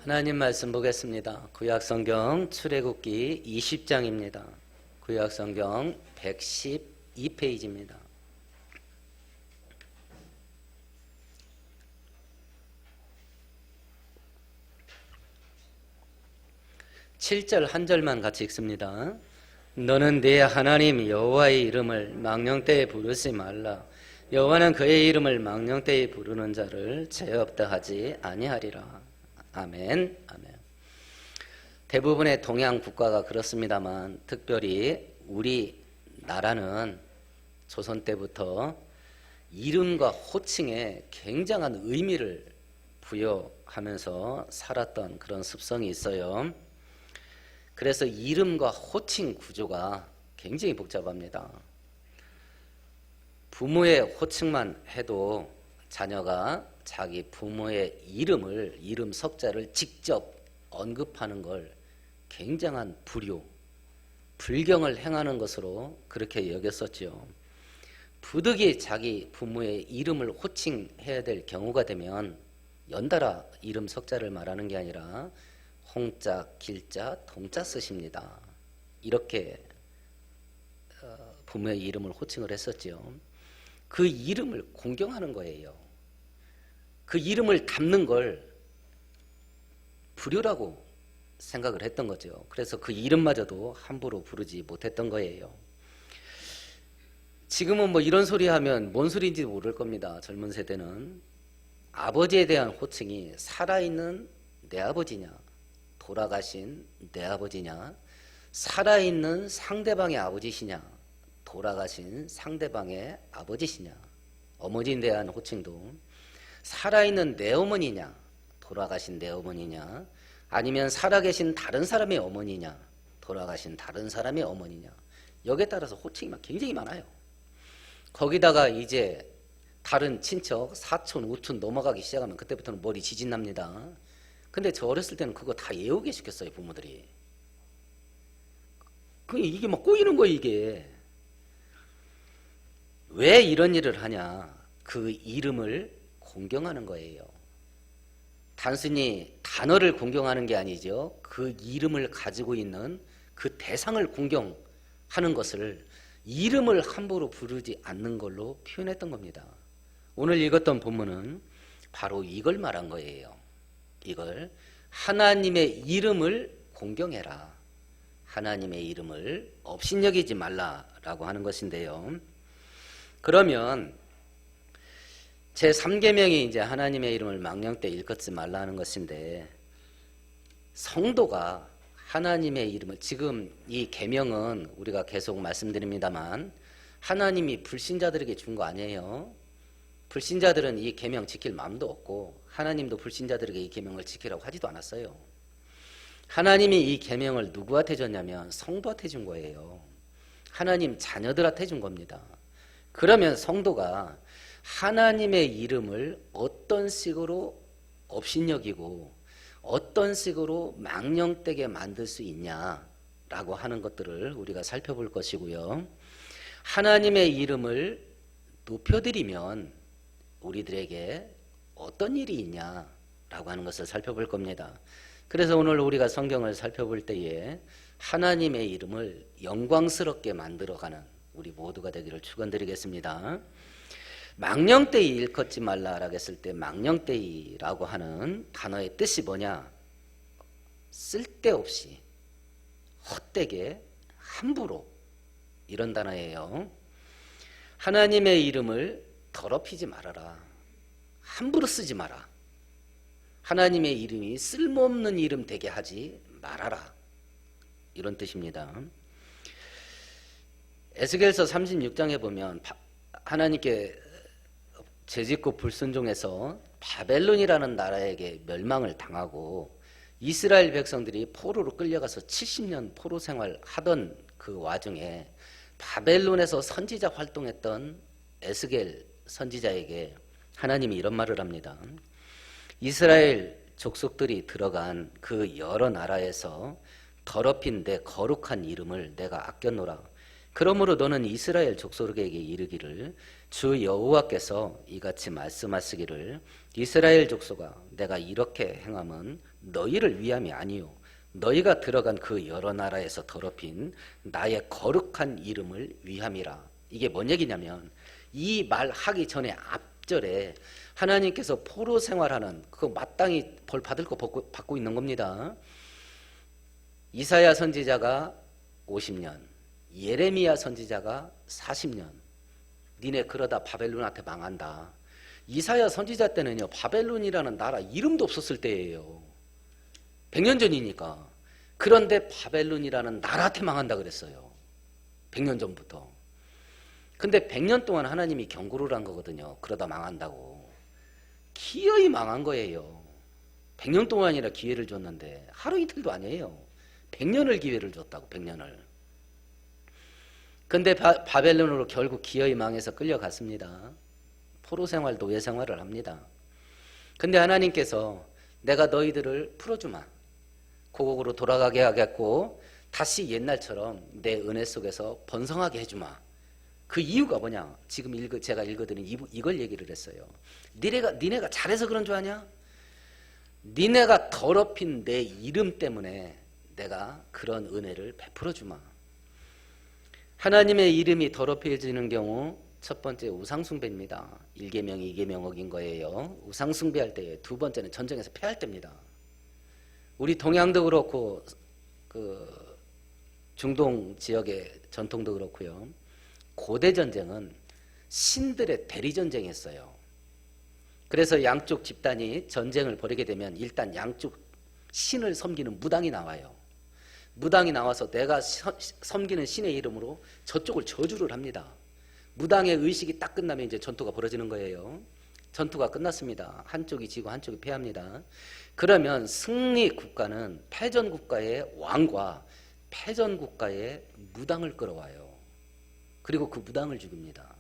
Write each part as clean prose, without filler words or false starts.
하나님 말씀 보겠습니다. 구약성경 출애굽기 20장입니다. 구약성경 112페이지입니다. (7절) 한 절만 같이 읽습니다. 너는 네 하나님 여호와의 이름을 망령되이 부르지 말라. 여호와는 그의 이름을 망령되이 부르는 자를 죄 없다 하지 아니하리라. 아멘. 아멘. 대부분의 동양 국가가 그렇습니다만 특별히 우리나라는 조선 때부터 이름과 호칭에 굉장한 의미를 부여하면서 살았던 그런 습성이 있어요. 그래서 이름과 호칭 구조가 굉장히 복잡합니다. 부모의 호칭만 해도 자녀가 자기 부모의 이름 석자를 직접 언급하는 걸 굉장한 불경을 행하는 것으로 그렇게 여겼었죠. 부득이 자기 부모의 이름을 호칭해야 될 경우가 되면 연달아 이름 석자를 말하는 게 아니라 홍자, 길자, 동자 쓰십니다. 이렇게 부모의 이름을 호칭을 했었죠. 그 이름을 공경하는 거예요. 그 이름을 담는 걸 불효라고 생각을 했던 거죠. 그래서 그 이름마저도 함부로 부르지 못했던 거예요. 지금은 뭐 이런 소리 하면 뭔 소리인지 모를 겁니다. 젊은 세대는. 아버지에 대한 호칭이 살아있는 내 아버지냐, 돌아가신 내 아버지냐, 살아있는 상대방의 아버지시냐, 돌아가신 상대방의 아버지시냐, 어머니에 대한 호칭도 살아있는 내 어머니냐, 돌아가신 내 어머니냐, 아니면 살아계신 다른 사람의 어머니냐, 돌아가신 다른 사람의 어머니냐, 여기에 따라서 호칭이 굉장히 많아요. 거기다가 이제 다른 친척, 사촌, 우촌 넘어가기 시작하면 그때부터는 머리 지진 납니다. 근데 저 어렸을 때는 그거 다 외우게 시켰어요, 부모들이. 이게 막 꼬이는 거예요, 이게. 왜 이런 일을 하냐? 그 이름을 공경하는 거예요. 단순히 단어를 공경하는 게 아니죠. 그 이름을 가지고 있는 그 대상을 공경하는 것을 이름을 함부로 부르지 않는 걸로 표현했던 겁니다. 오늘 읽었던 본문은 바로 이걸 말한 거예요. 이걸 하나님의 이름을 공경해라. 하나님의 이름을 업신여기지 말라라고 하는 것인데요. 그러면 제3계명이 이제 하나님의 이름을 망령되이 일컫지 말라는 것인데, 성도가 하나님의 이름을, 지금 이 계명은 우리가 계속 말씀드립니다만 하나님이 불신자들에게 준 거 아니에요. 불신자들은 이 계명 지킬 마음도 없고 하나님도 불신자들에게 이 계명을 지키라고 하지도 않았어요. 하나님이 이 계명을 누구한테 줬냐면 성도한테 준 거예요. 하나님 자녀들한테 준 겁니다. 그러면 성도가 하나님의 이름을 어떤 식으로 업신여기고 어떤 식으로 망령되게 만들 수 있냐라고 하는 것들을 우리가 살펴볼 것이고요. 하나님의 이름을 높여드리면 우리들에게 어떤 일이 있냐라고 하는 것을 살펴볼 겁니다. 그래서 오늘 우리가 성경을 살펴볼 때에 하나님의 이름을 영광스럽게 만들어가는 우리 모두가 되기를 축원드리겠습니다. 망령되이 일컫지 말라라고 했을 때 망령되이라고 하는 단어의 뜻이 뭐냐? 쓸데없이, 헛되게, 함부로, 이런 단어예요. 하나님의 이름을 더럽히지 말아라. 함부로 쓰지 마라. 하나님의 이름이 쓸모없는 이름 되게 하지 말아라. 이런 뜻입니다. 에스겔서 36장에 보면 하나님께 죄짓고 불순종해서 바벨론이라는 나라에게 멸망을 당하고 이스라엘 백성들이 포로로 끌려가서 70년 포로 생활하던 그 와중에 바벨론에서 선지자 활동했던 에스겔 선지자에게 하나님이 이런 말을 합니다. 이스라엘 족속들이 들어간 그 여러 나라에서 더럽힌 내 거룩한 이름을 내가 아껴노라. 그러므로 너는 이스라엘 족속에게 이르기를 주 여호와께서 이같이 말씀하시기를 이스라엘 족속아 내가 이렇게 행함은 너희를 위함이 아니요 너희가 들어간 그 여러 나라에서 더럽힌 나의 거룩한 이름을 위함이라. 이게 뭔 얘기냐면 이 말 하기 전에 앞절에 하나님께서 포로 생활하는 그 마땅히 벌 받을 거 받고 있는 겁니다. 이사야 선지자가 50년, 예레미야 선지자가 40년. 니네 그러다 바벨론한테 망한다. 이사야 선지자 때는요 바벨론이라는 나라 이름도 없었을 때예요. 100년 전이니까. 그런데 바벨론이라는 나라한테 망한다 그랬어요. 100년 전부터. 근데 100년 동안 하나님이 경고를 한 거거든요. 그러다 망한다고. 기어이 망한 거예요. 100년 동안이라 기회를 줬는데 하루 이틀도 아니에요. 100년을 기회를 줬다고. 100년을. 근데 바벨론으로 결국 기어이 망해서 끌려갔습니다. 포로 생활, 노예 생활을 합니다. 근데 하나님께서 내가 너희들을 풀어주마. 고국으로 돌아가게 하겠고 다시 옛날처럼 내 은혜 속에서 번성하게 해주마. 그 이유가 뭐냐? 지금 제가 읽어드린 이걸 얘기를 했어요. 니네가 잘해서 그런 줄 아냐? 니네가 더럽힌 내 이름 때문에 내가 그런 은혜를 베풀어 주마. 하나님의 이름이 더럽혀지는 경우 첫 번째 우상숭배입니다. 1계명, 2계명 어긴 거예요. 우상숭배할 때에 두 번째는 전쟁에서 패할 때입니다. 우리 동양도 그렇고 그 중동 지역의 전통도 그렇고요. 고대 전쟁은 신들의 대리 전쟁이었어요. 그래서 양쪽 집단이 전쟁을 벌이게 되면 일단 양쪽 신을 섬기는 무당이 나와요. 무당이 나와서 내가 섬기는 신의 이름으로 저쪽을 저주를 합니다. 무당의 의식이 딱 끝나면 이제 전투가 벌어지는 거예요. 전투가 끝났습니다. 한쪽이 지고 한쪽이 패합니다. 그러면 승리 국가는 패전 국가의 왕과 패전 국가의 무당을 끌어와요. 그리고 그 무당을 죽입니다.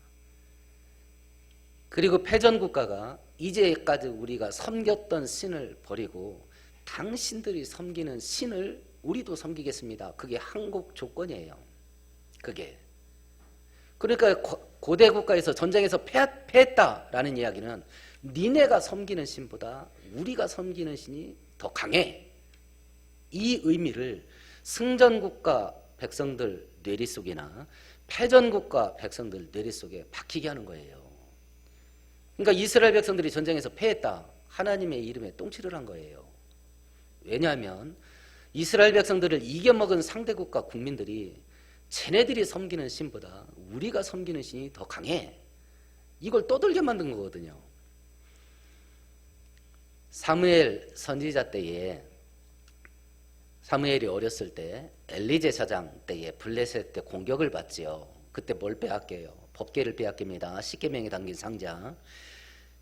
그리고 패전 국가가 이제까지 우리가 섬겼던 신을 버리고 당신들이 섬기는 신을 우리도 섬기겠습니다. 그게 한국 조건이에요. 그게. 그러니까 고대 국가에서 전쟁에서 패했다라는 이야기는 니네가 섬기는 신보다 우리가 섬기는 신이 더 강해. 이 의미를 승전국가 백성들 뇌리 속이나 패전국가 백성들 뇌리 속에 박히게 하는 거예요. 그러니까 이스라엘 백성들이 전쟁에서 패했다. 하나님의 이름에 똥칠을 한 거예요. 왜냐하면 이스라엘 백성들을 이겨먹은 상대국가 국민들이 쟤네들이 섬기는 신보다 우리가 섬기는 신이 더 강해. 이걸 떠들게 만든 거거든요. 사무엘 선지자 때에 사무엘이 어렸을 때 엘리 제사장 때에 블레셋 때 공격을 받지요. 그때 뭘 빼앗겨요? 법궤를 빼앗깁니다. 십계명에 담긴 상자.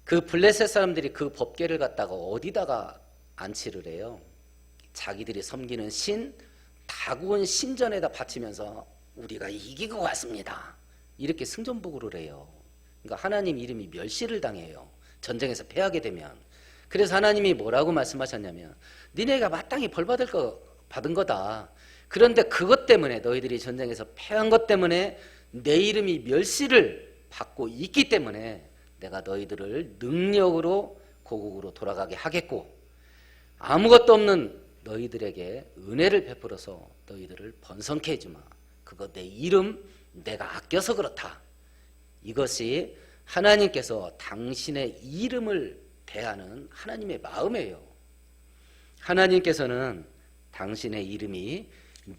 그 블레셋 사람들이 그 법궤를 갖다가 어디다가 안치를 해요? 자기들이 섬기는 신, 다구원 신전에다 바치면서 우리가 이기고 왔습니다. 이렇게 승전보고를 해요. 그러니까 하나님 이름이 멸시를 당해요. 전쟁에서 패하게 되면. 그래서 하나님이 뭐라고 말씀하셨냐면 니네가 마땅히 벌 받은 거다. 그런데 그것 때문에 너희들이 전쟁에서 패한 것 때문에 내 이름이 멸시를 받고 있기 때문에 내가 너희들을 능력으로 고국으로 돌아가게 하겠고 아무것도 없는 너희들에게 은혜를 베풀어서 너희들을 번성케 해주마. 그거 내 이름 내가 아껴서 그렇다. 이것이 하나님께서 당신의 이름을 대하는 하나님의 마음이에요. 하나님께서는 당신의 이름이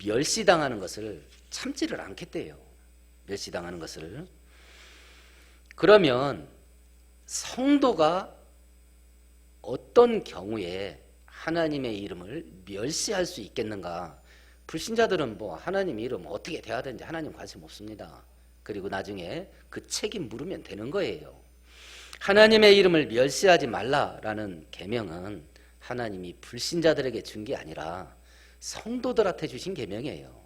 멸시당하는 것을 참지를 않겠대요. 멸시당하는 것을. 그러면 성도가 어떤 경우에 하나님의 이름을 멸시할 수 있겠는가? 불신자들은 뭐 하나님 이름 어떻게 대하든지 하나님 관심 없습니다. 그리고 나중에 그 책임 물으면 되는 거예요. 하나님의 이름을 멸시하지 말라라는 계명은 하나님이 불신자들에게 준 게 아니라 성도들한테 주신 계명이에요.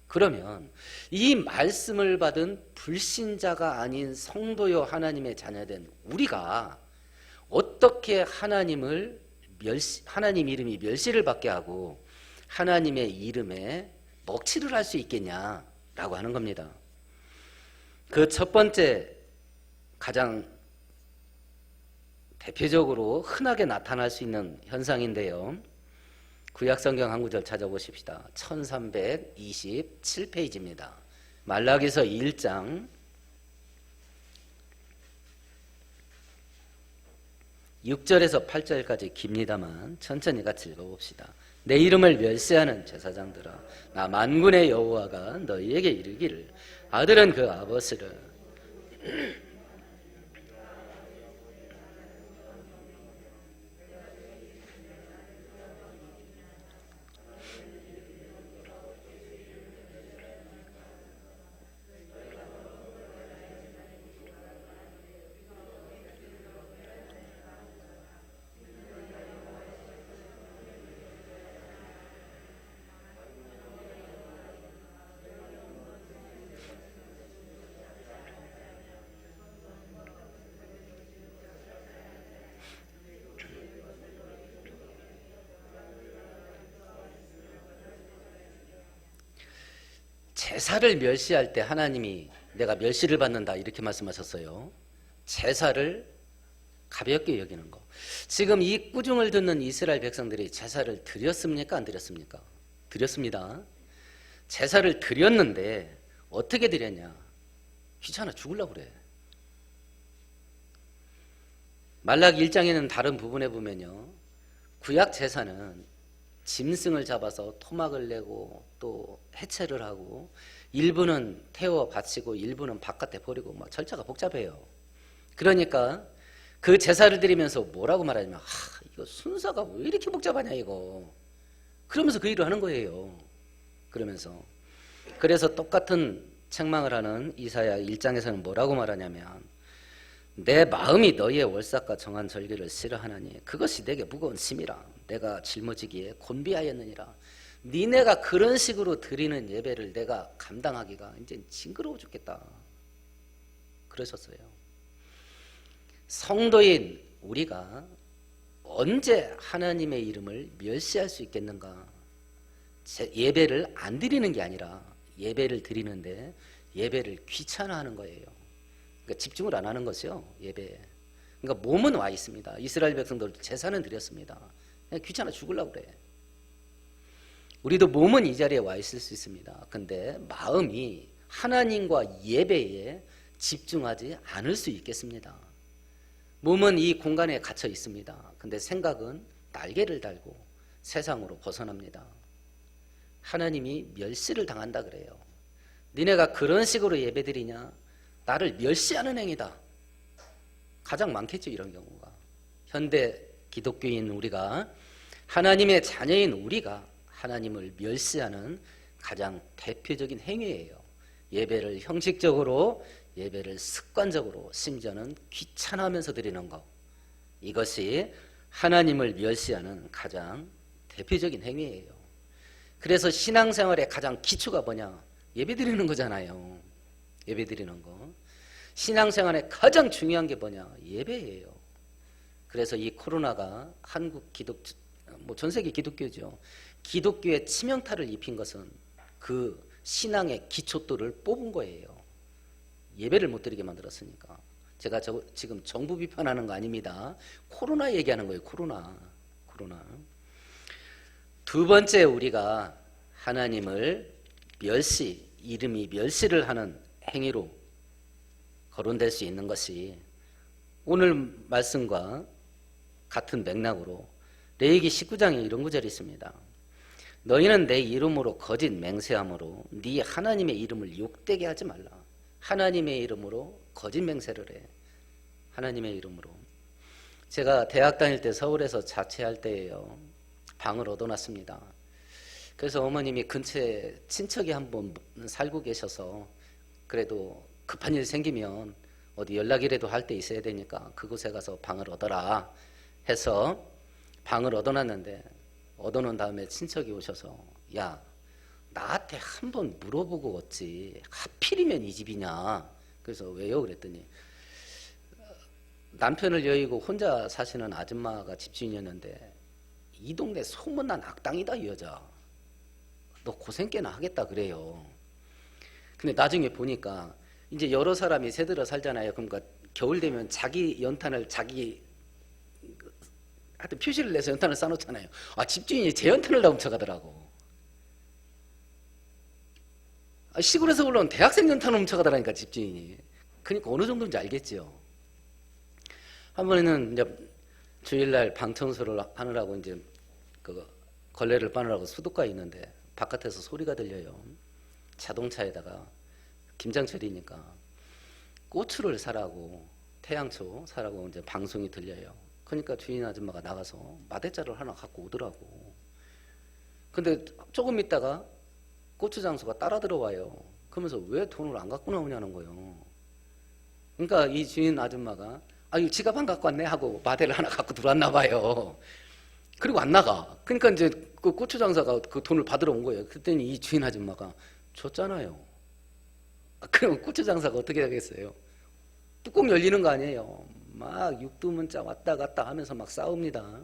그러면 이 말씀을 받은 불신자가 아닌 성도요 하나님의 자녀된 우리가 어떻게 하나님 이름이 멸시를 받게 하고 하나님의 이름에 먹칠을 할 수 있겠냐라고 하는 겁니다. 그 첫 번째 가장 대표적으로 흔하게 나타날 수 있는 현상인데요. 구약성경 한 구절 찾아보십시다. 1327페이지입니다. 말라기서 1장 6절에서 8절까지 깁니다만 천천히 같이 읽어봅시다. 내 이름을 멸시하는 제사장들아, 나 만군의 여호와가 너희에게 이르기를 아들은 그 아버지를 제사를 멸시할 때 하나님이 내가 멸시를 받는다 이렇게 말씀하셨어요. 제사를 가볍게 여기는 거. 지금 이 꾸중을 듣는 이스라엘 백성들이 제사를 드렸습니까? 안 드렸습니까? 드렸습니다. 제사를 드렸는데 어떻게 드렸냐? 귀찮아 죽으려고 그래. 말라기 1장에는 다른 부분에 보면요, 구약 제사는 짐승을 잡아서 토막을 내고 또 해체를 하고 일부는 태워 바치고 일부는 바깥에 버리고 막 절차가 복잡해요. 그러니까 그 제사를 드리면서 뭐라고 말하냐면 이거 순서가 왜 이렇게 복잡하냐 이거. 그러면서 그 일을 하는 거예요. 그러면서 그래서 똑같은 책망을 하는 이사야 1장에서는 뭐라고 말하냐면 내 마음이 너희의 월삭과 정한 절기를 싫어하나니 그것이 내게 무거운 짐이라 내가 짊어지기에 곤비하였느니라. 니네가 그런 식으로 드리는 예배를 내가 감당하기가 이제 징그러워 죽겠다 그러셨어요. 성도인 우리가 언제 하나님의 이름을 멸시할 수 있겠는가? 예배를 안 드리는 게 아니라 예배를 드리는데 예배를 귀찮아하는 거예요. 그러니까 집중을 안 하는 것이요, 예배에. 그러니까 몸은 와 있습니다. 이스라엘 백성들도 제사는 드렸습니다. 그냥 귀찮아 죽으려고 그래. 우리도 몸은 이 자리에 와 있을 수 있습니다. 근데 마음이 하나님과 예배에 집중하지 않을 수 있겠습니다. 몸은 이 공간에 갇혀 있습니다. 근데 생각은 날개를 달고 세상으로 벗어납니다. 하나님이 멸시를 당한다 그래요. 니네가 그런 식으로 예배드리냐? 나를 멸시하는 행위다. 가장 많겠죠, 이런 경우가. 현대 기독교인 우리가, 하나님의 자녀인 우리가 하나님을 멸시하는 가장 대표적인 행위예요. 예배를 형식적으로, 예배를 습관적으로, 심지어는 귀찮아하면서 드리는 것. 이것이 하나님을 멸시하는 가장 대표적인 행위예요. 그래서 신앙생활의 가장 기초가 뭐냐? 예배 드리는 거잖아요. 예배 드리는 거. 신앙생활의 가장 중요한 게 뭐냐? 예배예요. 그래서 이 코로나가 한국 전 세계 기독교죠. 기독교의 치명타를 입힌 것은 그 신앙의 기초돌을 뽑은 거예요. 예배를 못 드리게 만들었으니까. 제가 지금 정부 비판하는 거 아닙니다. 코로나 얘기하는 거예요. 코로나. 두 번째, 우리가 하나님을 이름이 멸시를 하는 행위로 거론될 수 있는 것이 오늘 말씀과 같은 맥락으로 레위기 19장에 이런 구절이 있습니다. 너희는 내 이름으로 거짓 맹세함으로 네 하나님의 이름을 욕되게 하지 말라. 하나님의 이름으로 거짓 맹세를 해. 하나님의 이름으로. 제가 대학 다닐 때 서울에서 자취할 때예요. 방을 얻어놨습니다. 그래서 어머님이 근처에 친척이 한 분 살고 계셔서 그래도 급한 일 생기면 어디 연락이라도 할 때 있어야 되니까 그곳에 가서 방을 얻어라 해서 방을 얻어놨는데, 얻어놓은 다음에 친척이 오셔서 야, 나한테 한번 물어보고 왔지 하필이면 이 집이냐. 그래서 왜요? 그랬더니 남편을 여의고 혼자 사시는 아줌마가 집주인이었는데 이 동네 소문난 악당이다 이 여자. 너 고생 꽤나 하겠다 그래요. 근데 나중에 보니까 이제 여러 사람이 새들어 살잖아요. 그러니까 겨울 되면 자기 연탄을 자기 하여튼 표시를 내서 연탄을 쌓아놓잖아요. 집주인이 제 연탄을 다 훔쳐가더라고. 시골에서 올라온 대학생 연탄을 훔쳐가더라니까, 집주인이. 그러니까 어느 정도인지 알겠지요. 한 번에는 이제 주일날 방 청소를 하느라고 이제 그 걸레를 빠느라고 수도가에 있는데 바깥에서 소리가 들려요. 자동차에다가 김장철이니까 고추를 사라고, 태양초 사라고 이제 방송이 들려요. 그러니까 주인 아줌마가 나가서 마대자루를 하나 갖고 오더라고. 근데 조금 있다가 고추 장수가 따라 들어와요. 그러면서 왜 돈을 안 갖고 나오냐는 거예요. 그러니까 이 주인 아줌마가 지갑 안 갖고 왔네 하고 마대를 하나 갖고 들어왔나 봐요. 그리고 안 나가. 그러니까 이제 그 고추 장사가 그 돈을 받으러 온 거예요. 그랬더니 이 주인 아줌마가 줬잖아요. 그럼 고추 장사가 어떻게 하겠어요? 뚜껑 열리는 거 아니에요. 막 육두문자 왔다 갔다 하면서 막 싸웁니다.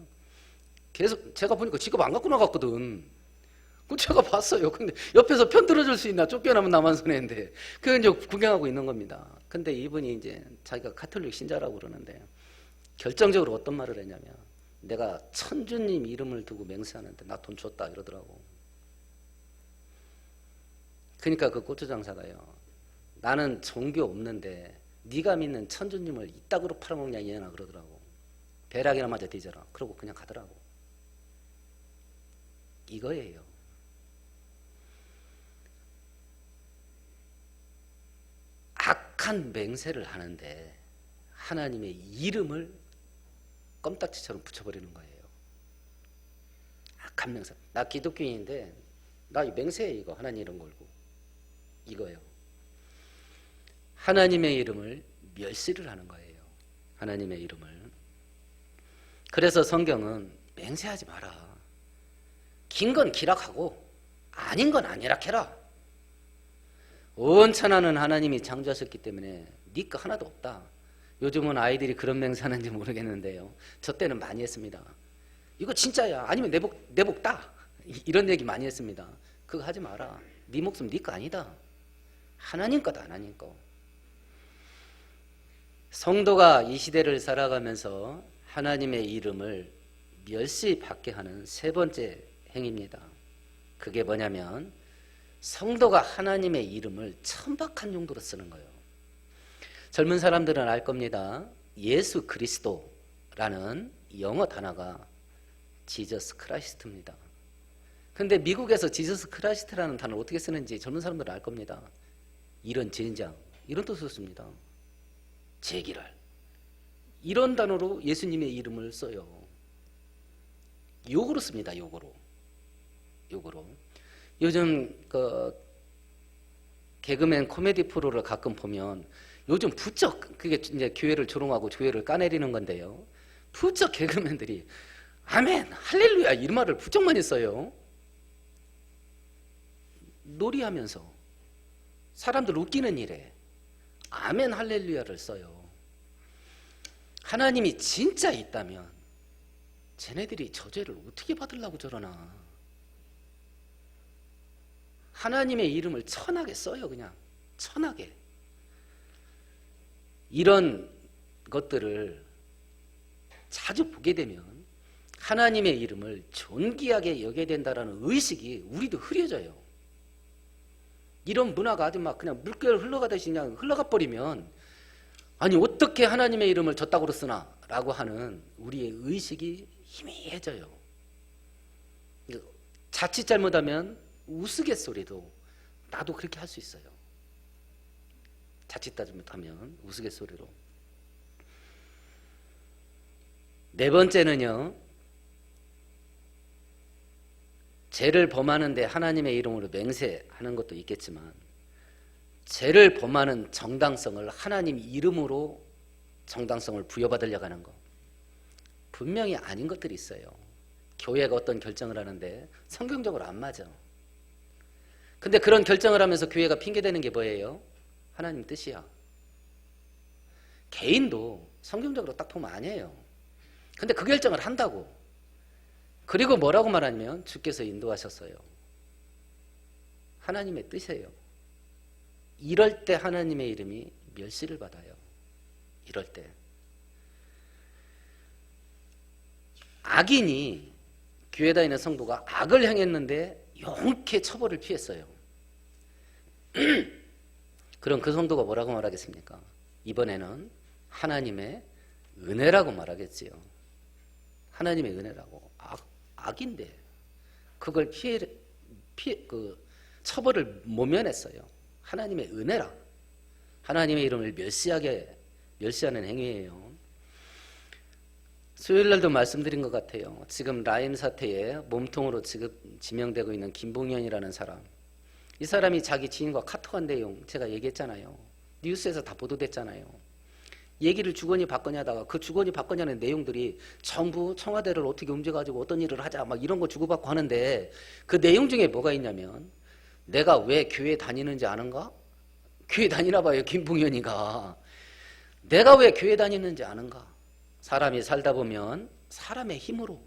계속 제가 보니까 지갑 안 갖고 나갔거든. 그 제가 봤어요. 근데 옆에서 편 들어줄 수 있나? 쫓겨나면 나만 손해인데. 그거 이제 구경하고 있는 겁니다. 근데 이분이 이제 자기가 가톨릭 신자라고 그러는데 결정적으로 어떤 말을 했냐면 내가 천주님 이름을 두고 맹세하는데 나 돈 줬다 이러더라고. 그러니까 그 고추장사가요. 나는 종교 없는데 네가 믿는 천주님을 이따구로 팔아먹냐 이년아 그러더라고. 배락이나 맞아 뒤져라. 그러고 그냥 가더라고. 이거예요. 악한 맹세를 하는데 하나님의 이름을 껌딱지처럼 붙여버리는 거예요. 악한 맹세. 나 기독교인인데 나 맹세해 이거 하나님 이름 걸고. 이거예요. 하나님의 이름을 멸시를 하는 거예요. 하나님의 이름을. 그래서 성경은 맹세하지 마라. 긴 건 기락하고 아닌 건 아니라 해라. 온 천하는 하나님이 창조하셨기 때문에 네 거 하나도 없다. 요즘은 아이들이 그런 맹세하는지 모르겠는데요. 저 때는 많이 했습니다. 이거 진짜야. 아니면 내 복 따. 이런 얘기 많이 했습니다. 그거 하지 마라. 네 목숨 네 거 아니다. 하나님 거다. 하나님 거. 성도가 이 시대를 살아가면서 하나님의 이름을 멸시받게 하는 세 번째 행위입니다. 그게 뭐냐면 성도가 하나님의 이름을 천박한 용도로 쓰는 거예요. 젊은 사람들은 알 겁니다. 예수 그리스도라는 영어 단어가 지저스 크라이스트입니다. 근데 미국에서 지저스 크라이스트라는 단어를 어떻게 쓰는지 젊은 사람들은 알 겁니다. 이런 젠장, 이런 뜻을 씁니다. 제기랄. 이런 단어로 예수님의 이름을 써요. 욕으로 씁니다. 욕으로. 요즘 그 개그맨 코미디 프로를 가끔 보면 요즘 부쩍 그게 이제 교회를 조롱하고 교회를 까내리는 건데요. 부쩍 개그맨들이 아멘, 할렐루야 이 말을 부쩍 많이 써요. 놀이하면서 사람들 웃기는 일에 아멘, 할렐루야를 써요. 하나님이 진짜 있다면 쟤네들이 저 죄를 어떻게 받으려고 저러나. 하나님의 이름을 천하게 써요. 그냥 천하게. 이런 것들을 자주 보게 되면 하나님의 이름을 존귀하게 여겨야 된다는 의식이 우리도 흐려져요. 이런 문화가 아주 막 그냥 물결 흘러가듯이 그냥 흘러가 버리면 아니 어떻게 하나님의 이름을 저따구로 쓰나 라고 하는 우리의 의식이 희미해져요. 자칫 잘못하면 우스갯소리도 나도 그렇게 할 수 있어요. 자칫 잘못하면 우스갯소리로. 네 번째는요. 죄를 범하는데 하나님의 이름으로 맹세하는 것도 있겠지만 죄를 범하는 정당성을 하나님 이름으로 정당성을 부여받으려고 하는 거. 분명히 아닌 것들이 있어요. 교회가 어떤 결정을 하는데 성경적으로 안 맞아. 근데 그런 결정을 하면서 교회가 핑계대는 게 뭐예요? 하나님 뜻이야. 개인도 성경적으로 딱 보면 아니에요. 근데 그 결정을 한다고. 그리고 뭐라고 말하냐면 주께서 인도하셨어요. 하나님의 뜻이에요. 이럴 때 하나님의 이름이 멸시를 받아요. 이럴 때. 악인이 교회 다니는 성도가 악을 행했는데 용케 처벌을 피했어요. 그럼 그 성도가 뭐라고 말하겠습니까? 이번에는 하나님의 은혜라고 말하겠지요. 하나님의 은혜라고. 악인데 그걸 처벌을 모면했어요. 하나님의 은혜라. 하나님의 이름을 멸시하는 행위예요. 수요일날도 말씀드린 것 같아요. 지금 라임 사태에 몸통으로 지금 지명되고 있는 김봉현이라는 사람. 이 사람이 자기 지인과 카톡한 내용 제가 얘기했잖아요. 뉴스에서 다 보도됐잖아요. 얘기를 주거니 받거니 하다가 그 주거니 받거니하는 내용들이 정부 청와대를 어떻게 움직여가지고 어떤 일을 하자 막 이런 거 주고받고 하는데 그 내용 중에 뭐가 있냐면 내가 왜 교회 다니는지 아는가? 교회 다니나 봐요. 김봉현이가. 내가 왜 교회 다니는지 아는가? 사람이 살다 보면 사람의 힘으로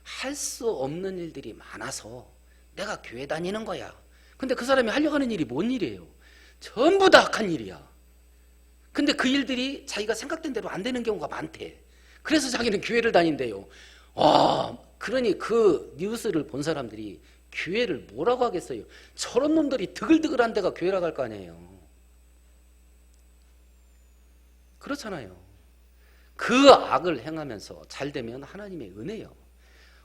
할 수 없는 일들이 많아서 내가 교회 다니는 거야. 근데 그 사람이 하려고 하는 일이 뭔 일이에요? 전부 다 악한 일이야. 근데 그 일들이 자기가 생각된 대로 안 되는 경우가 많대. 그래서 자기는 교회를 다닌대요. 와, 그러니 그 뉴스를 본 사람들이 교회를 뭐라고 하겠어요? 저런 놈들이 드글드글한 데가 교회라고 할 거 아니에요. 그렇잖아요. 그 악을 행하면서 잘 되면 하나님의 은혜요.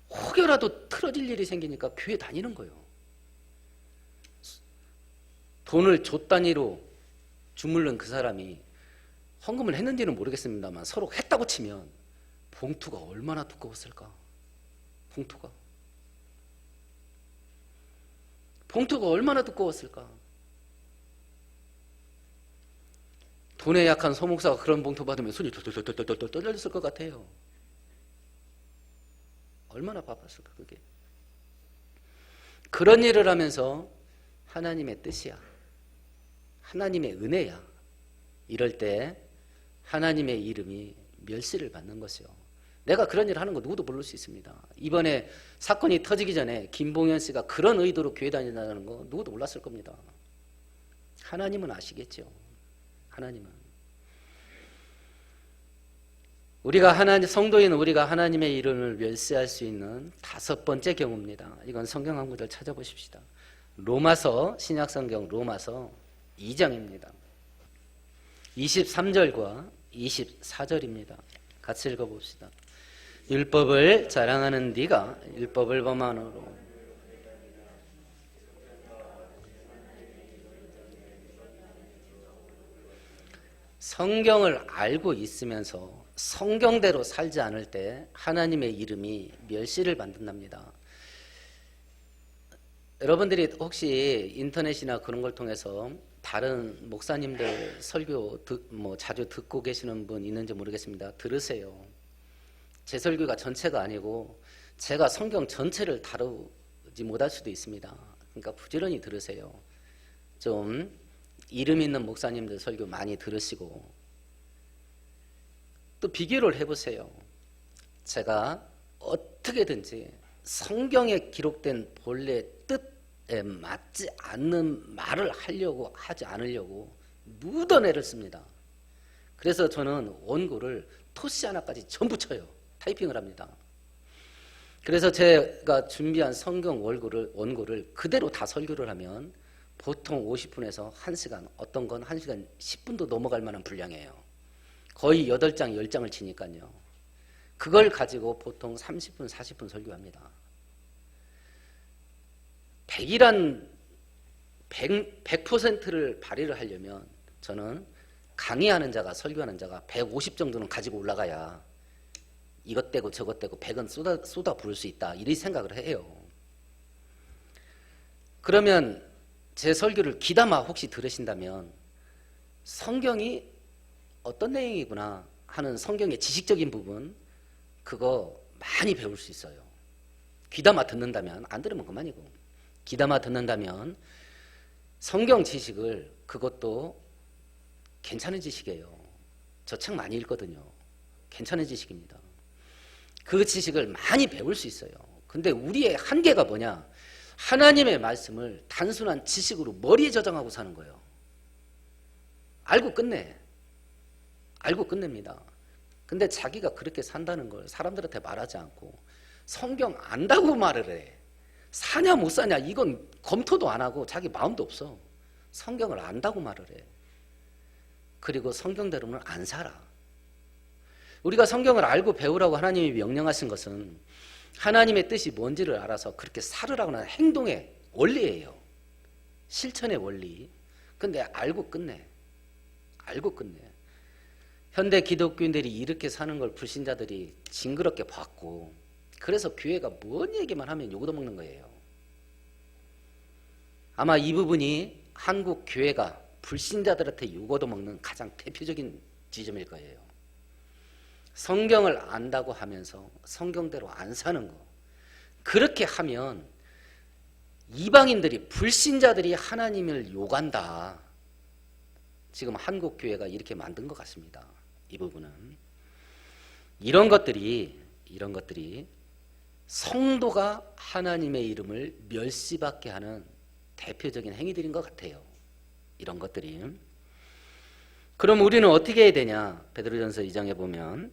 혹여라도 틀어질 일이 생기니까 교회 다니는 거예요. 돈을 조 단위로 주물른 그 사람이 헌금을 했는지는 모르겠습니다만 서로 했다고 치면 봉투가 얼마나 두꺼웠을까? 봉투가 얼마나 두꺼웠을까? 돈에 약한 소목사가 그런 봉투 받으면 손이 덜덜덜덜 떨렸을 것 같아요. 얼마나 바빴을까 그게. 그런 일을 하면서 하나님의 뜻이야. 하나님의 은혜야. 이럴 때 하나님의 이름이 멸시를 받는 것이요. 내가 그런 일을 하는 거 누구도 모를 수 있습니다. 이번에 사건이 터지기 전에 김봉현 씨가 그런 의도로 교회 다닌다는 거 누구도 몰랐을 겁니다. 하나님은 아시겠죠. 하나님은. 성도인 우리가 하나님의 이름을 멸시할 수 있는 5번째 경우입니다. 이건 성경 한 구절 찾아보십시다. 로마서, 신약성경 로마서 2장입니다. 23절과 24절입니다. 같이 읽어봅시다. 율법을 자랑하는 네가 율법을 범함으로 성경을 알고 있으면서 성경대로 살지 않을 때 하나님의 이름이 멸시를 받는답니다. 여러분들이 혹시 인터넷이나 그런 걸 통해서 다른 목사님들 설교 자주 듣고 계시는 분 있는지 모르겠습니다. 들으세요. 제 설교가 전체가 아니고 제가 성경 전체를 다루지 못할 수도 있습니다. 그러니까 부지런히 들으세요. 좀 이름 있는 목사님들 설교 많이 들으시고 또 비교를 해보세요. 제가 어떻게든지 성경에 기록된 본래 뜻에 맞지 않는 말을 하지 않으려고 묻어내를 씁니다. 그래서 저는 원고를 토시 하나까지 전부 쳐요. 타이핑을 합니다. 그래서 제가 준비한 성경 원고를 그대로 다 설교를 하면 보통 50분에서 1시간, 어떤 건 1시간 10분도 넘어갈 만한 분량이에요. 거의 8장, 10장을 치니까요. 그걸 가지고 보통 30분, 40분 설교합니다. 100%를 발휘를 하려면 저는 강의하는 자가, 설교하는 자가 150 정도는 가지고 올라가야 이것 떼고 저것 떼고 100은 쏟아 부을 수 있다. 이렇게 생각을 해요. 그러면 제 설교를 귀담아 혹시 들으신다면 성경이 어떤 내용이구나 하는 성경의 지식적인 부분 그거 많이 배울 수 있어요. 귀담아 듣는다면, 안 들으면 그만이고, 귀담아 듣는다면 성경 지식을, 그것도 괜찮은 지식이에요. 저 책 많이 읽거든요. 괜찮은 지식입니다. 그 지식을 많이 배울 수 있어요. 근데 우리의 한계가 뭐냐? 하나님의 말씀을 단순한 지식으로 머리에 저장하고 사는 거예요. 알고 끝냅니다. 근데 자기가 그렇게 산다는 걸 사람들한테 말하지 않고 성경 안다고 말을 해. 사냐 못 사냐 이건 검토도 안 하고 자기 마음도 없어. 성경을 안다고 말을 해. 그리고 성경대로는 안 살아. 우리가 성경을 알고 배우라고 하나님이 명령하신 것은 하나님의 뜻이 뭔지를 알아서 그렇게 살으라고 하는 행동의 원리예요. 실천의 원리. 근데 알고 끝내. 알고 끝내. 현대 기독교인들이 이렇게 사는 걸 불신자들이 징그럽게 봤고, 그래서 교회가 뭔 얘기만 하면 욕 얻어먹는 거예요. 아마 이 부분이 한국 교회가 불신자들한테 욕 얻어먹는 가장 대표적인 지점일 거예요. 성경을 안다고 하면서 성경대로 안 사는 거. 그렇게 하면 이방인들이, 불신자들이 하나님을 욕한다. 지금 한국 교회가 이렇게 만든 것 같습니다. 이 부분은 이런 것들이 성도가 하나님의 이름을 멸시받게 하는 대표적인 행위들인 것 같아요. 이런 것들이. 그럼 우리는 어떻게 해야 되냐? 베드로전서 2장에 보면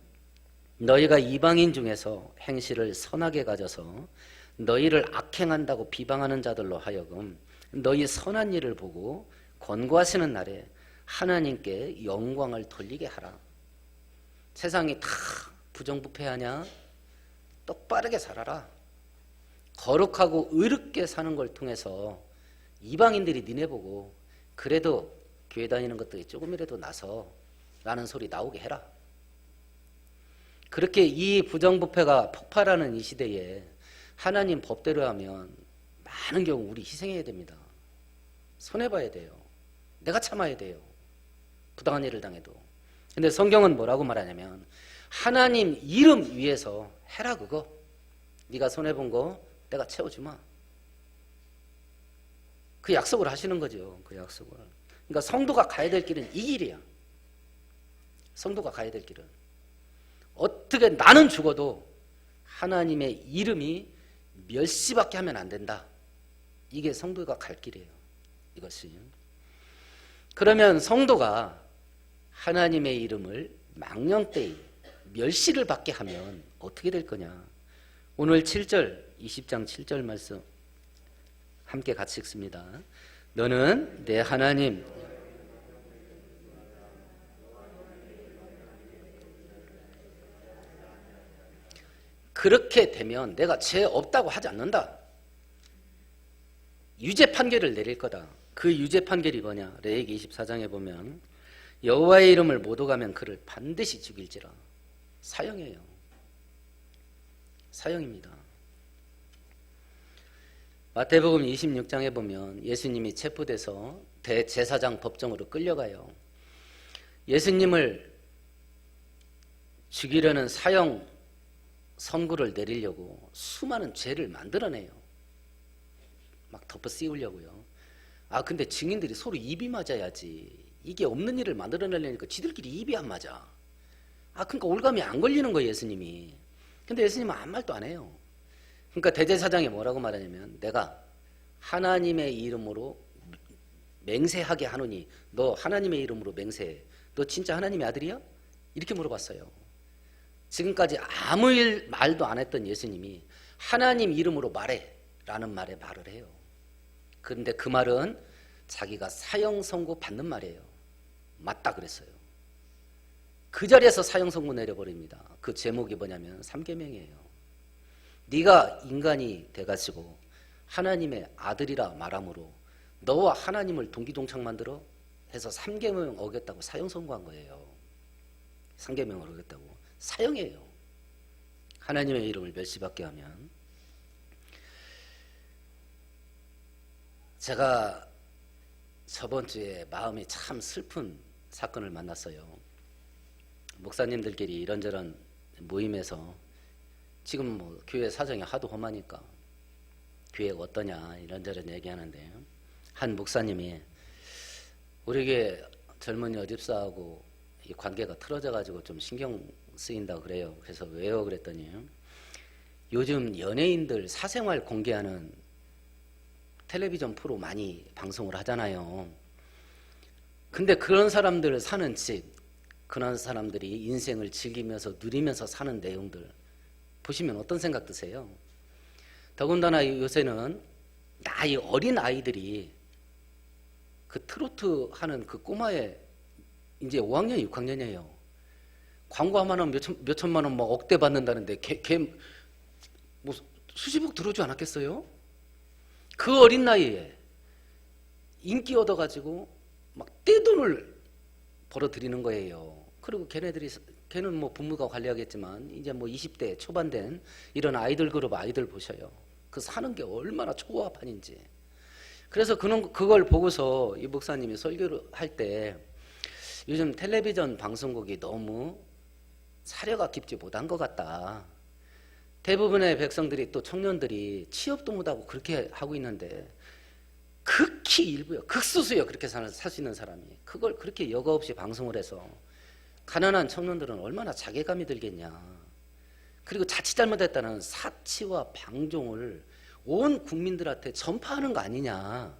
너희가 이방인 중에서 행실을 선하게 가져서 너희를 악행한다고 비방하는 자들로 하여금 너희 선한 일을 보고 권고하시는 날에 하나님께 영광을 돌리게 하라. 세상이 다 부정부패하냐? 똑바르게 살아라. 거룩하고 의롭게 사는 걸 통해서 이방인들이 니네 보고 그래도 교회 다니는 것들이 조금이라도 나서 라는 소리 나오게 해라. 그렇게 이 부정부패가 폭발하는 이 시대에 하나님 법대로 하면 많은 경우 우리 희생해야 됩니다. 손해봐야 돼요. 내가 참아야 돼요. 부당한 일을 당해도. 근데 성경은 뭐라고 말하냐면 하나님 이름 위해서 해라 그거. 네가 손해본 거 내가 채워주마. 그 약속을 하시는 거죠. 그 약속을. 그러니까 성도가 가야 될 길은 이 길이야. 성도가 가야 될 길은. 어떻게 나는 죽어도 하나님의 이름이 멸시받게 하면 안 된다. 이게 성도가 갈 길이에요. 이것이. 그러면 성도가 하나님의 이름을 망령되이 멸시를 받게 하면 어떻게 될 거냐? 오늘 7절 20장 7절 말씀 함께 같이 읽습니다. 너는 내 하나님 그렇게 되면 내가 죄 없다고 하지 않는다. 유죄 판결을 내릴 거다. 그 유죄 판결이 뭐냐? 레위기 24장에 보면 여호와의 이름을 못 오가면 그를 반드시 죽일지라. 사형이에요. 사형입니다. 마태복음 26장에 보면 예수님이 체포돼서 대제사장 법정으로 끌려가요. 예수님을 죽이려는 사형 선고를 내리려고 수많은 죄를 만들어내요. 막 덮어 씌우려고요. 근데 증인들이 서로 입이 맞아야지. 이게 없는 일을 만들어내려니까 지들끼리 입이 안 맞아. 그러니까 올감이 안 걸리는 거예요, 예수님이. 근데 예수님은 아무 말도 안 해요. 그러니까 대제사장이 뭐라고 말하냐면 내가 하나님의 이름으로 맹세하게 하노니 너 하나님의 이름으로 맹세해. 너 진짜 하나님의 아들이야? 이렇게 물어봤어요. 지금까지 아무 말도 안 했던 예수님이 하나님 이름으로 말해 라는 말에 말을 해요. 그런데 그 말은 자기가 사형 선고 받는 말이에요. 맞다 그랬어요. 그 자리에서 사형 선고 내려버립니다. 그 제목이 뭐냐면 3계명이에요. 네가 인간이 돼가지고 하나님의 아들이라 말함으로 너와 하나님을 동기동창 만들어 해서 3계명 어겼다고 사형 선고한 거예요. 3계명을 어겼다고. 사형이에요. 하나님의 이름을 멸시받게 하면. 제가 저번 주에 마음이 참 슬픈 사건을 만났어요. 목사님들끼리 이런저런 모임에서 지금 뭐 교회 사정이 하도 험하니까 교회가 어떠냐 이런저런 얘기하는데 한 목사님이 우리 교회 젊은 여집사하고 이 관계가 틀어져가지고 좀 신경 쓰인다 그래요. 그래서 왜요? 그랬더니 요즘 연예인들 사생활 공개하는 텔레비전 프로 많이 방송을 하잖아요. 근데 그런 사람들 사는 집, 그런 사람들이 인생을 즐기면서 누리면서 사는 내용들 보시면 어떤 생각 드세요? 더군다나 요새는 나이 어린 아이들이 그 트로트 하는 그 꼬마에 이제 5학년, 6학년이에요. 광고 하면 몇 천만 원 막 억대 받는다는데 걔 뭐 수십억 들어오지 않았겠어요? 그 어린 나이에 인기 얻어가지고 막 떼돈을 벌어들이는 거예요. 그리고 걔는 뭐 부모가 관리하겠지만 이제 뭐 20대 초반 된 이런 아이들 그룹 아이들 보셔요. 그 사는 게 얼마나 초호화판인지. 그래서 그걸 보고서 이 목사님이 설교를 할 때 요즘 텔레비전 방송국이 너무 사려가 깊지 못한 것 같다. 대부분의 백성들이 또 청년들이 취업도 못하고 그렇게 하고 있는데 극히 일부요, 극소수요 그렇게 살 수 있는 사람이 그걸 그렇게 여과 없이 방송을 해서 가난한 청년들은 얼마나 자괴감이 들겠냐. 그리고 자칫 잘못했다는 사치와 방종을 온 국민들한테 전파하는 거 아니냐.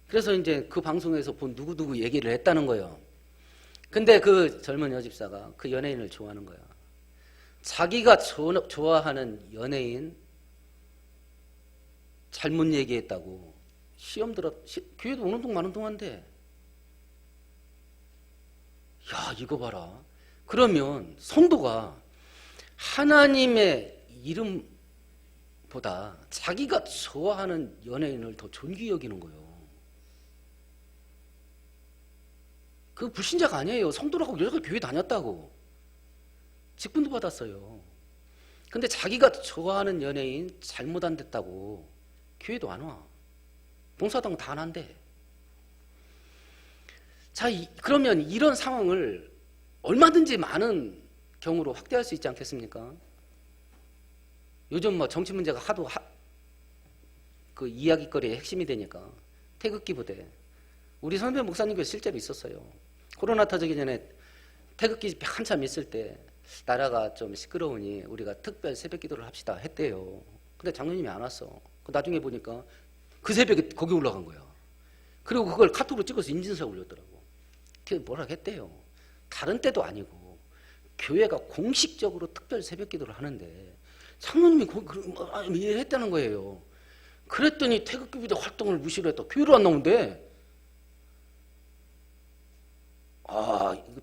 그래서 이제 그 방송에서 본 누구누구 얘기를 했다는 거예요. 근데 그 젊은 여집사가 그 연예인을 좋아하는 거야. 자기가 좋아하는 연예인 잘못 얘기했다고 시험 교회도 오는 동 마는 동안데, 야 이거 봐라. 그러면 성도가 하나님의 이름보다 자기가 좋아하는 연예인을 더 존귀 여기는 거예요. 그 불신자가 아니에요. 성도라고 여자가 교회 다녔다고 직분도 받았어요. 근데 자기가 좋아하는 연예인 잘못 안 됐다고 교회도 안 와. 봉사당 다 안 한대. 자, 그러면 이런 상황을 얼마든지 많은 경우로 확대할 수 있지 않겠습니까? 요즘 뭐 정치 문제가 하도 그 이야기거리의 핵심이 되니까 태극기 부대. 우리 선배 목사님께 실제로 있었어요. 코로나 터지기 전에 태극기 한참 있을 때 나라가 좀 시끄러우니 우리가 특별 새벽 기도를 합시다 했대요. 근데 장로님이 안 왔어. 나중에 보니까 그 새벽에 거기 올라간 거야. 그리고 그걸 카톡으로 찍어서 인증서 올렸더라고. 그게 뭐라 했대요. 다른 때도 아니고 교회가 공식적으로 특별 새벽 기도를 하는데 장로님이 했다는 거예요. 그랬더니 태극기 부대 활동을 무시를 했다. 교회로 안 나온대.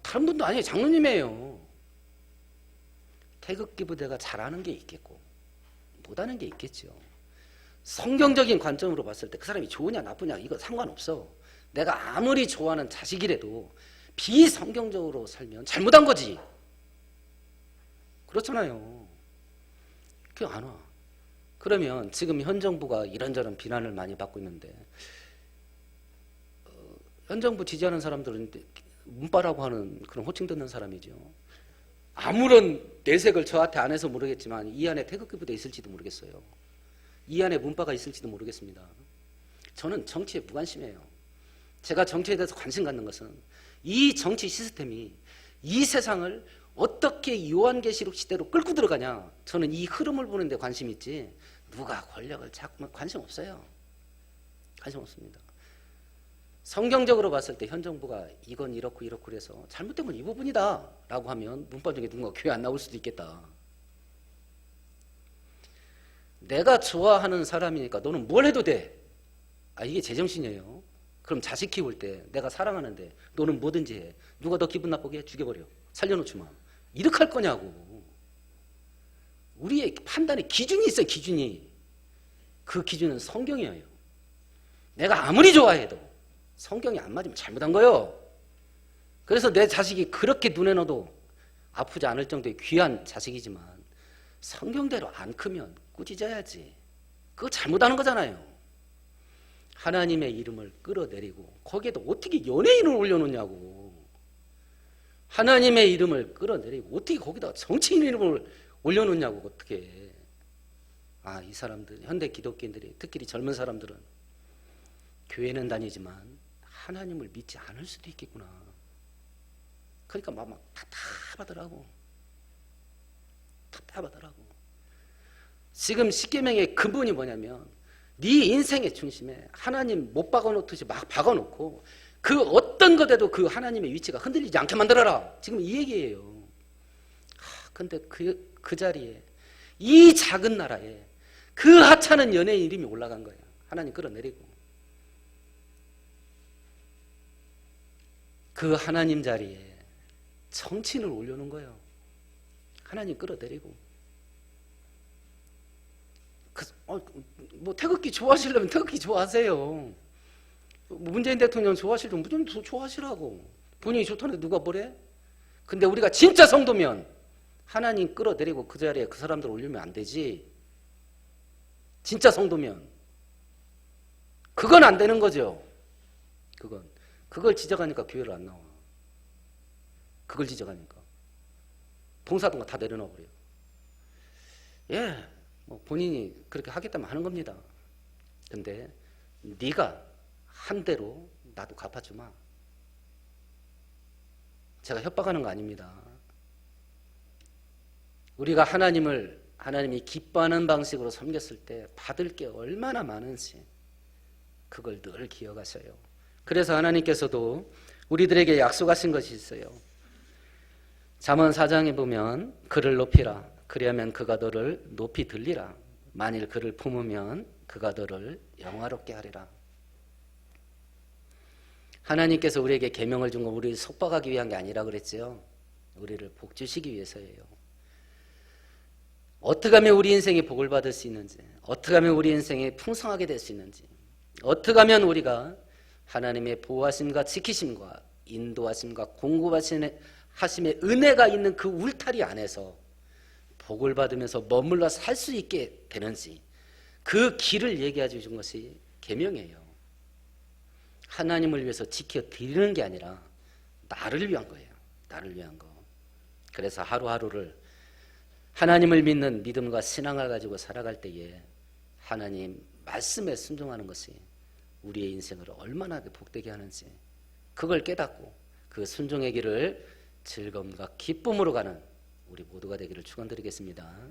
다른 분도 아니에요. 장로님이에요. 태극기 부대가 잘하는 게 있겠고 못하는 게 있겠죠. 성경적인 관점으로 봤을 때 그 사람이 좋으냐 나쁘냐 이거 상관없어. 내가 아무리 좋아하는 자식이라도 비성경적으로 살면 잘못한 거지. 그렇잖아요. 그게 안 와. 그러면 지금 현 정부가 이런저런 비난을 많이 받고 있는데 현 정부 지지하는 사람들은 문바라고 하는 그런 호칭 듣는 사람이죠. 아무런 내색을 저한테 안 해서 모르겠지만 이 안에 태극기 부대 있을지도 모르겠어요. 이 안에 문바가 있을지도 모르겠습니다. 저는 정치에 무관심해요. 제가 정치에 대해서 관심 갖는 것은 이 정치 시스템이 이 세상을 어떻게 요한계시록 시대로 끌고 들어가냐. 저는 이 흐름을 보는 데 관심이 있지 누가 권력을 잡고 관심 없어요. 관심 없습니다. 성경적으로 봤을 때 현 정부가 이건 이렇고 그래서 잘못된 건 이 부분이다 라고 하면 문법 중에 누군가 교회 안 나올 수도 있겠다. 내가 좋아하는 사람이니까 너는 뭘 해도 돼. 이게 제정신이에요. 그럼 자식 키울 때 내가 사랑하는데 너는 뭐든지 해. 누가 너 기분 나쁘게 해? 죽여버려. 살려놓지마. 이렇게 할 거냐고. 우리의 판단의 기준이 있어요. 기준이. 그 기준은 성경이에요. 내가 아무리 좋아해도 성경이 안 맞으면 잘못한 거예요. 그래서 내 자식이 그렇게 눈에 넣어도 아프지 않을 정도의 귀한 자식이지만 성경대로 안 크면 꾸짖어야지. 그거 잘못하는 거잖아요. 하나님의 이름을 끌어내리고 거기에도 어떻게 연예인을 올려놓냐고. 하나님의 이름을 끌어내리고 어떻게 거기다 정치인 이름을 올려놓냐고. 어떻게. 이 사람들 현대 기독교인들이 특히 젊은 사람들은 교회는 다니지만 하나님을 믿지 않을 수도 있겠구나. 그러니까 막 답답하더라고. 지금 십계명의 근본이 뭐냐면 네 인생의 중심에 하나님 못 박아놓듯이 막 박아놓고 그 어떤 것에도 그 하나님의 위치가 흔들리지 않게 만들어라. 지금 이 얘기예요. 근데 그 자리에 이 작은 나라에 그 하찮은 연예인 이름이 올라간 거예요. 하나님 끌어내리고. 그 하나님 자리에 정치인을 올려놓은 거예요. 하나님 끌어내리고. 뭐 태극기 좋아하시려면 태극기 좋아하세요. 문재인 대통령 좋아하시려면 문재인 좋아하시라고. 본인이 좋다는데 누가 뭐래? 근데 우리가 진짜 성도면 하나님 끌어내리고 그 자리에 그 사람들 올리면 안 되지. 진짜 성도면. 그건 안 되는 거죠. 그걸 지적하니까 교회를 안 나와. 그걸 지적하니까. 봉사하던 거 다 내려놔 버려요. 예, 뭐 본인이 그렇게 하겠다면 하는 겁니다. 근데 네가 한 대로 나도 갚아주마. 제가 협박하는 거 아닙니다. 우리가 하나님이 기뻐하는 방식으로 섬겼을 때 받을 게 얼마나 많은지 그걸 늘 기억하셔요. 그래서 하나님께서도 우리들에게 약속하신 것이 있어요. 잠언 4장에 보면 그를 높이라. 그리하면 그가 너를 높이 들리라. 만일 그를 품으면 그가 너를 영화롭게 하리라. 하나님께서 우리에게 계명을 준 건 우리를 속박하기 위한 게 아니라 그랬죠. 우리를 복 주시기 위해서예요. 어떻게 하면 우리 인생에 복을 받을 수 있는지, 어떻게 하면 우리 인생에 풍성하게 될 수 있는지, 어떻게 하면 우리가 하나님의 보호하심과 지키심과 인도하심과 공급하심의 은혜가 있는 그 울타리 안에서 복을 받으면서 머물러 살 수 있게 되는지, 그 길을 얘기해 주신 것이 계명이에요. 하나님을 위해서 지켜드리는 게 아니라 나를 위한 거예요. 나를 위한 거. 그래서 하루하루를 하나님을 믿는 믿음과 신앙을 가지고 살아갈 때에 하나님 말씀에 순종하는 것이 우리의 인생을 얼마나 복되게 하는지 그걸 깨닫고 그 순종의 길을 즐거움과 기쁨으로 가는 우리 모두가 되기를 축원드리겠습니다.